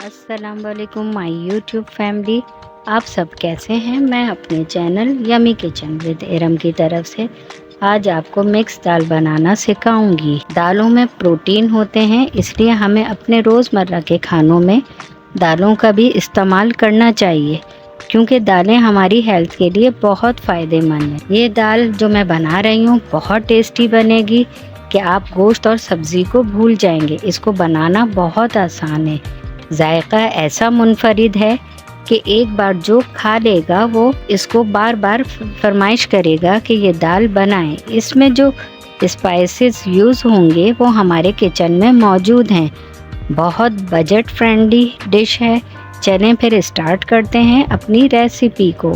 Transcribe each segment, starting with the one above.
अस्सलाम वालेकुम my YouTube family. आप सब कैसे हैं? मैं अपने channel yummy kitchen with Iram की तरफ से आज आपको मिक्स दाल बनाना सिखाऊंगी। दालों में प्रोटीन होते हैं, इसलिए हमें अपने रोज़मर्रा के खानों में दालों का भी इस्तेमाल करना चाहिए, क्योंकि दालें हमारी हेल्थ के लिए बहुत फ़ायदेमंद हैं। ये दाल जो मैं बना रही हूँ बहुत टेस्टी बनेगी कि आप गोश्त और सब्ज़ी को भूल जाएंगे। इसको बनाना बहुत आसान है, जायका ऐसा मुनफरिद है कि एक बार जो खा लेगा वो इसको बार बार फरमाइश करेगा कि ये दाल बनाएं। इसमें जो स्पाइसेस यूज़ होंगे वो हमारे किचन में मौजूद हैं। बहुत बजट फ्रेंडली डिश है। चलें फिर स्टार्ट करते हैं अपनी रेसिपी को।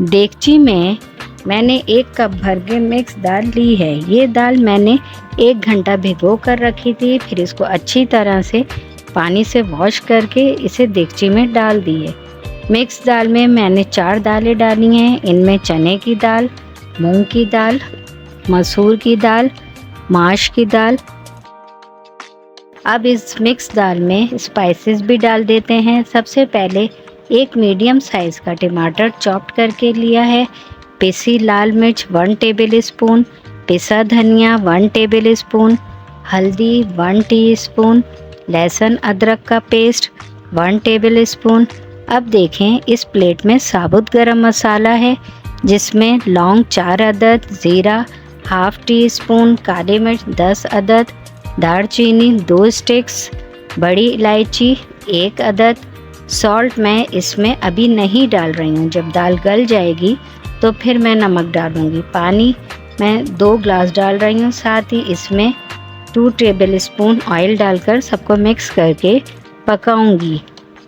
देगची में मैंने 1 कप भर के मिक्स दाल ली है। ये दाल मैंने 1 घंटा भिगो कर रखी थी, फिर इसको अच्छी तरह से पानी से वॉश करके इसे देगची में डाल दी है। मिक्स दाल में मैंने 4 दालें डाली हैं। इनमें चने की दाल, मूंग की दाल, मसूर की दाल, माश की दाल। अब इस मिक्स दाल में स्पाइसेस भी डाल देते हैं। सबसे पहले 1 मीडियम साइज़ का टमाटर चॉप्ड करके लिया है, पिसी लाल मिर्च 1 टेबल स्पून, पिसा धनिया 1 टेबल स्पून, हल्दी 1 टीस्पून, लहसुन अदरक का पेस्ट 1 टेबल स्पून। अब देखें, इस प्लेट में साबुत गरम मसाला है, जिसमें लौंग 4 अदद, ज़ीरा ½ टीस्पून, काली मिर्च 10 अदद, दालचीनी 2 स्टिक्स, बड़ी इलायची 1 अदद। सॉल्ट मैं इसमें अभी नहीं डाल रही हूँ, जब दाल गल जाएगी तो फिर मैं नमक डालूँगी। पानी मैं 2 ग्लास डाल रही हूँ, साथ ही इसमें 2 टेबल स्पून ऑयल डालकर सबको मिक्स करके पकाऊँगी।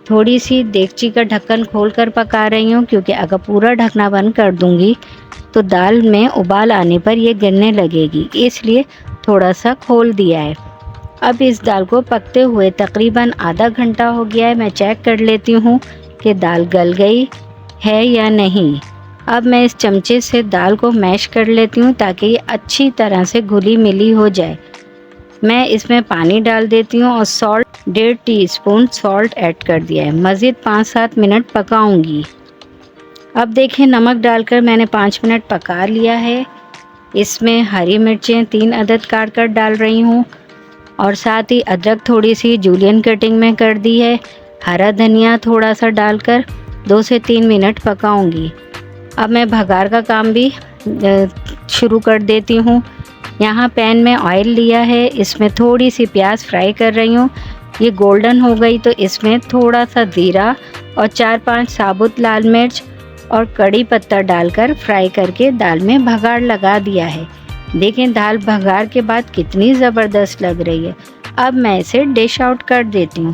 थोड़ी सी देगची का ढक्कन खोलकर पका रही हूँ, क्योंकि अगर पूरा ढकना बंद कर दूँगी तो दाल में उबाल आने पर ये गिरने लगेगी, इसलिए थोड़ा सा खोल दिया है। अब इस दाल को पकते हुए तकरीबन आधा घंटा हो गया है। मैं चेक कर लेती हूँ कि दाल गल गई है या नहीं। अब मैं इस चमचे से दाल को मैश कर लेती हूँ ताकि ये अच्छी तरह से घुली मिली हो जाए। मैं इसमें पानी डाल देती हूँ और सॉल्ट 1.5 टीस्पून सॉल्ट ऐड कर दिया है। मज़ीद 5-7 मिनट पकाऊंगी। अब देखें, नमक डालकर मैंने 5 मिनट पका लिया है। इसमें हरी मिर्चें 3 अदद काट कर डाल रही हूँ और साथ ही अदरक थोड़ी सी जूलियन कटिंग में कर दी है। हरा धनिया थोड़ा सा डालकर 2 से 3 मिनट पकाऊंगी। अब मैं भगार का काम भी शुरू कर देती हूँ। यहाँ पैन में ऑयल लिया है, इसमें थोड़ी सी प्याज फ्राई कर रही हूँ। ये गोल्डन हो गई तो इसमें थोड़ा सा ज़ीरा और 4-5 साबुत लाल मिर्च और कड़ी पत्ता डालकर फ्राई करके दाल में भगार लगा दिया है। देखें, दाल भगार के बाद कितनी ज़बरदस्त लग रही है। अब मैं इसे डिश आउट कर देती हूँ।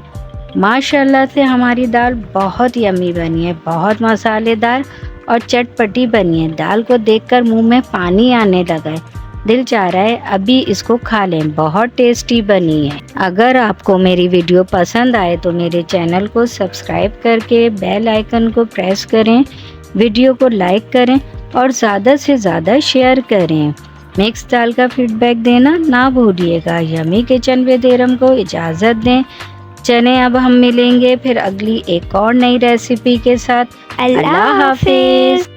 माशाल्लाह से हमारी दाल बहुत यम्मी बनी है, बहुत मसालेदार और चटपटी बनी है। दाल को देखकर मुंह में पानी आने लगा है, दिल चाह रहा है अभी इसको खा लें। बहुत टेस्टी बनी है। अगर आपको मेरी वीडियो पसंद आए तो मेरे चैनल को सब्सक्राइब करके बेल आइकन को प्रेस करें, वीडियो को लाइक करें और ज़्यादा से ज़्यादा शेयर करें। मिक्स दाल का फीडबैक देना ना भूलिएगा। यमी किचन विद इरम को इजाज़त दें। चलें, अब हम मिलेंगे फिर अगली एक और नई रेसिपी के साथ। अल्लाह हाफिज़।